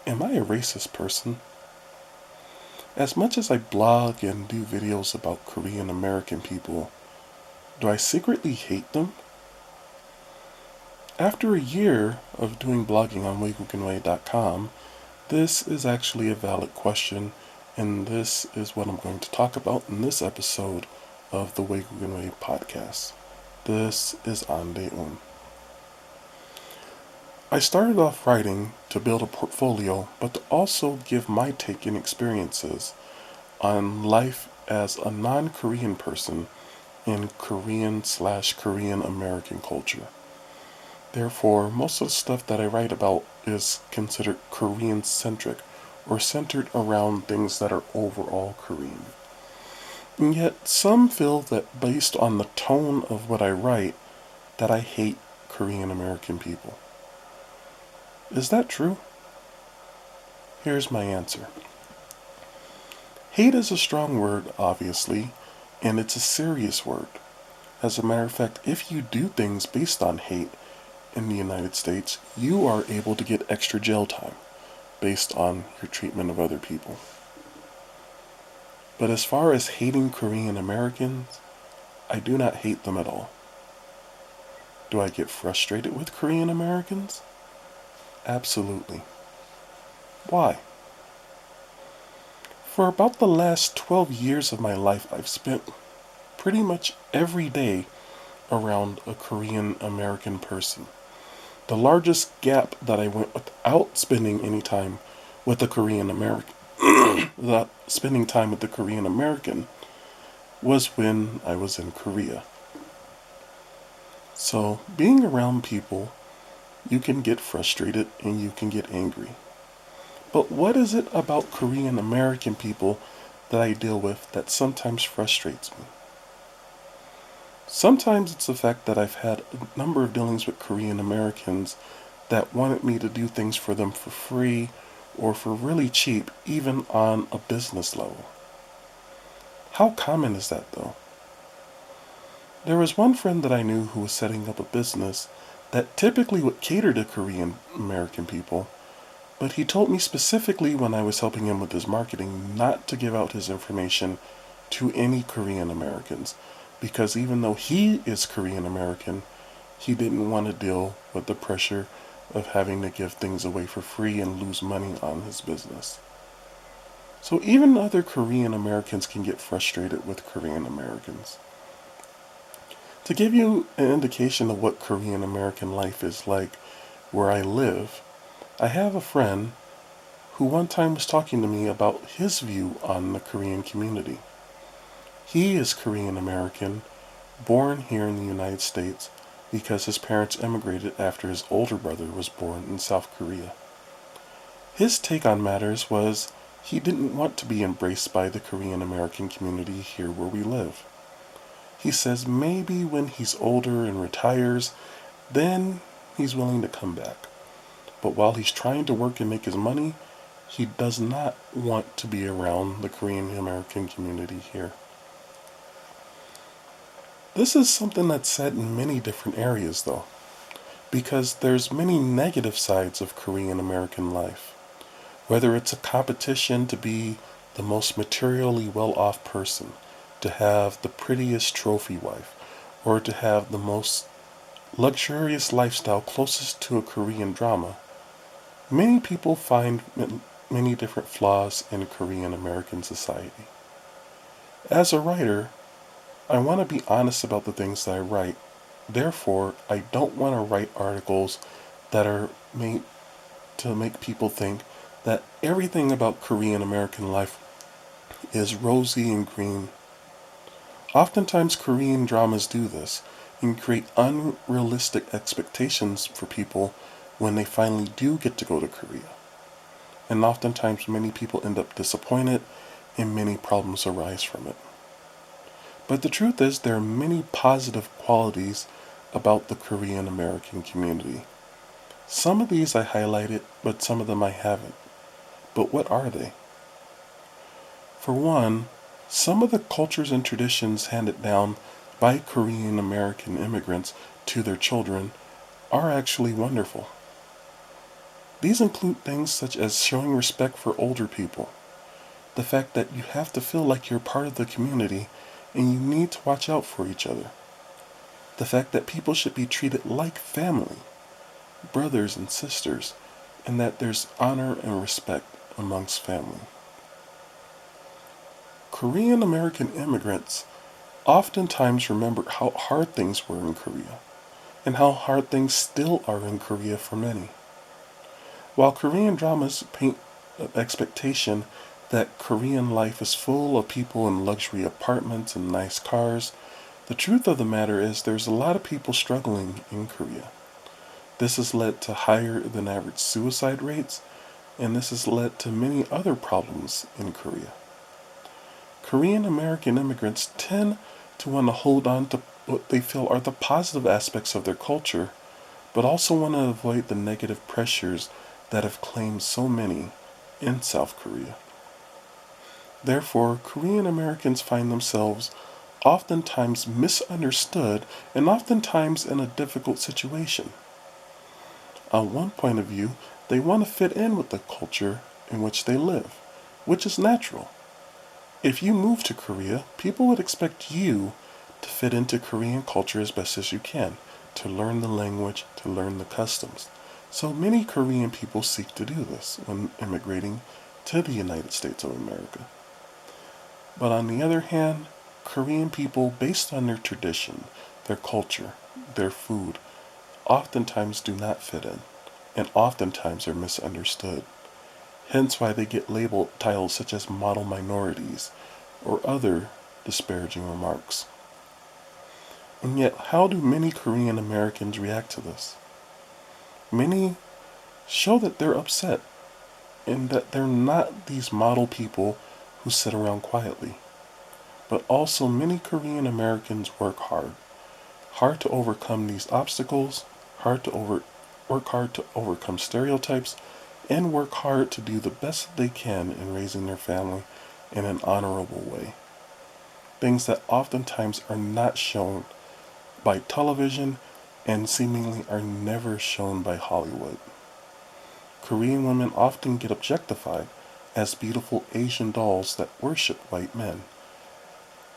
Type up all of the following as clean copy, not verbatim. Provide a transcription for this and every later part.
Am I a racist person? As much as I blog and do videos about Korean American people, do I secretly hate them? After a year of doing blogging on WaygookinWay.com, this is actually a valid question, and this is what I'm going to talk about in this episode of the WaygookinWay podcast. This is Ande Un. I started off writing to build a portfolio, but to also give my take and experiences on life as a non-Korean person in Korean/Korean American culture. Therefore, most of the stuff that I write about is considered Korean-centric or centered around things that are overall Korean. And yet, some feel that based on the tone of what I write, that I hate Korean American people. Is that true? Here's my answer. Hate is a strong word, obviously, and it's a serious word. As a matter of fact, if you do things based on hate in the United States, you are able to get extra jail time based on your treatment of other people. But as far as hating Korean Americans, I do not hate them at all. Do I get frustrated with Korean Americans? Absolutely. Why? For about the last 12 years of my life, I've spent pretty much every day around a Korean American person. The largest gap that I went without spending any time with a Korean American, without spending time with the Korean American, was when I was in Korea. So, being around people, you can get frustrated and you can get angry. But what is it about Korean American people that I deal with that sometimes frustrates me? Sometimes it's the fact that I've had a number of dealings with Korean Americans that wanted me to do things for them for free or for really cheap, even on a business level. How common is that, though? There was one friend that I knew who was setting up a business that typically would cater to Korean American people, but he told me specifically when I was helping him with his marketing not to give out his information to any Korean Americans, because even though he is Korean American, he didn't want to deal with the pressure of having to give things away for free and lose money on his business. So even other Korean Americans can get frustrated with Korean Americans. To give you an indication of what Korean American life is like where I live, I have a friend who one time was talking to me about his view on the Korean community. He is Korean American, born here in the United States because his parents emigrated after his older brother was born in South Korea. His take on matters was he didn't want to be embraced by the Korean American community here where we live. He says maybe when he's older and retires, then he's willing to come back. But while he's trying to work and make his money, he does not want to be around the Korean American community here. This is something that's said in many different areas, though, because there's many negative sides of Korean American life. Whether it's a competition to be the most materially well-off person, to have the prettiest trophy wife, or to have the most luxurious lifestyle closest to a Korean drama, many people find many different flaws in Korean American society. As a writer, I want to be honest about the things that I write. Therefore, I don't want to write articles that are made to make people think that everything about Korean American life is rosy and green. Oftentimes Korean dramas do this and create unrealistic expectations for people when they finally do get to go to Korea. And oftentimes many people end up disappointed and many problems arise from it. But the truth is there are many positive qualities about the Korean American community. Some of these I highlighted, but some of them I haven't. But what are they? For one, some of the cultures and traditions handed down by Korean American immigrants to their children are actually wonderful. These include things such as showing respect for older people, the fact that you have to feel like you're part of the community and you need to watch out for each other, the fact that people should be treated like family, brothers and sisters, and that there's honor and respect amongst family. Korean American immigrants oftentimes remember how hard things were in Korea and how hard things still are in Korea for many. While Korean dramas paint an expectation that Korean life is full of people in luxury apartments and nice cars, the truth of the matter is there's a lot of people struggling in Korea. This has led to higher than average suicide rates, and this has led to many other problems in Korea. Korean American immigrants tend to want to hold on to what they feel are the positive aspects of their culture, but also want to avoid the negative pressures that have claimed so many in South Korea. Therefore, Korean Americans find themselves oftentimes misunderstood and oftentimes in a difficult situation. On one point of view, they want to fit in with the culture in which they live, which is natural. If you move to Korea, people would expect you to fit into Korean culture as best as you can, to learn the language, to learn the customs. So many Korean people seek to do this when immigrating to the United States of America. But on the other hand, Korean people, based on their tradition, their culture, their food, oftentimes do not fit in, and oftentimes are misunderstood. Hence why they get labeled titles such as model minorities or other disparaging remarks. And yet, how do many Korean Americans react to this? Many show that they're upset and that they're not these model people who sit around quietly. But also, many Korean Americans work hard to overcome these obstacles, work hard to overcome stereotypes, and work hard to do the best they can in raising their family in an honorable way. Things that oftentimes are not shown by television and seemingly are never shown by Hollywood. Korean women often get objectified as beautiful Asian dolls that worship white men.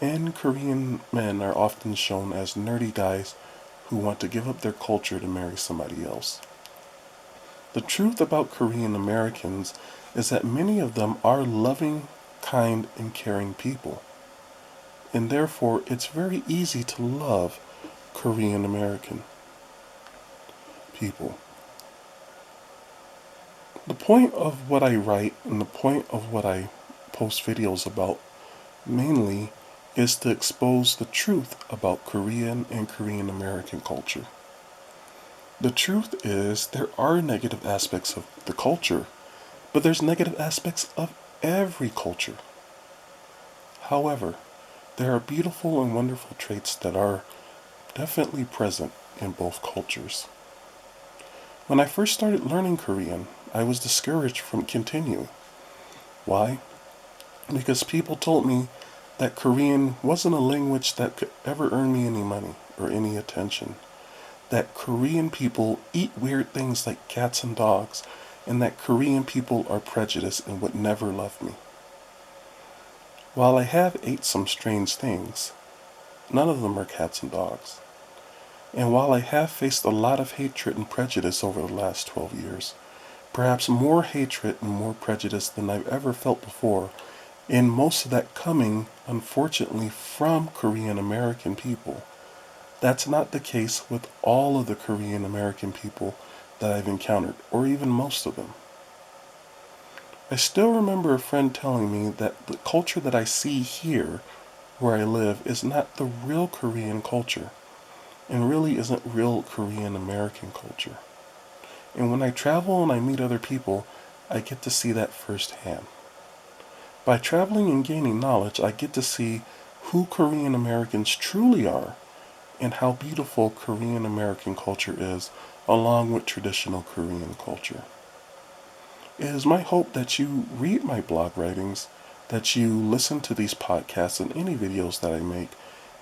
And Korean men are often shown as nerdy guys who want to give up their culture to marry somebody else. The truth about Korean Americans is that many of them are loving, kind, and caring people. And therefore, it's very easy to love Korean American people. The point of what I write and the point of what I post videos about mainly is to expose the truth about Korean and Korean American culture. The truth is there are negative aspects of the culture, but there's negative aspects of every culture. However, there are beautiful and wonderful traits that are definitely present in both cultures. When I first started learning Korean, I was discouraged from continuing. Why? Because people told me that Korean wasn't a language that could ever earn me any money or any attention. That Korean people eat weird things like cats and dogs, and that Korean people are prejudiced and would never love me. While I have ate some strange things, none of them are cats and dogs. And while I have faced a lot of hatred and prejudice over the last 12 years, perhaps more hatred and more prejudice than I've ever felt before, and most of that coming, unfortunately, from Korean American people. That's not the case with all of the Korean American people that I've encountered, or even most of them. I still remember a friend telling me that the culture that I see here, where I live, is not the real Korean culture, and really isn't real Korean American culture. And when I travel and I meet other people, I get to see that firsthand. By traveling and gaining knowledge, I get to see who Korean Americans truly are and how beautiful Korean American culture is, along with traditional Korean culture. It is my hope that you read my blog writings, that you listen to these podcasts and any videos that I make,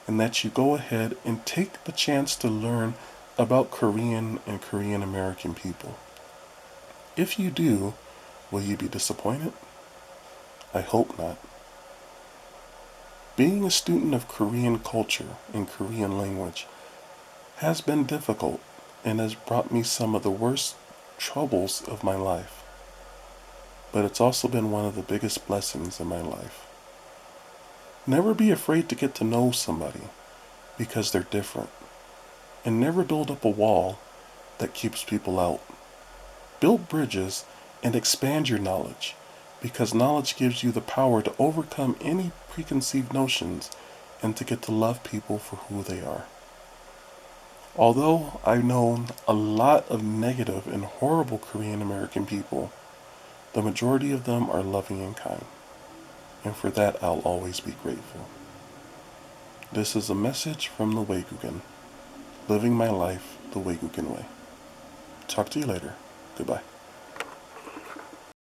and that you go ahead and take the chance to learn about Korean and Korean American people. If you do, will you be disappointed? I hope not. Being a student of Korean culture and Korean language has been difficult and has brought me some of the worst troubles of my life. But it's also been one of the biggest blessings in my life. Never be afraid to get to know somebody because they're different. And never build up a wall that keeps people out. Build bridges and expand your knowledge because knowledge gives you the power to overcome any preconceived notions and to get to love people for who they are. Although I've known a lot of negative and horrible Korean American people, the majority of them are loving and kind. And for that, I'll always be grateful. This is a message from the Waygookin, living my life the Waygookin way. Talk to you later. Goodbye.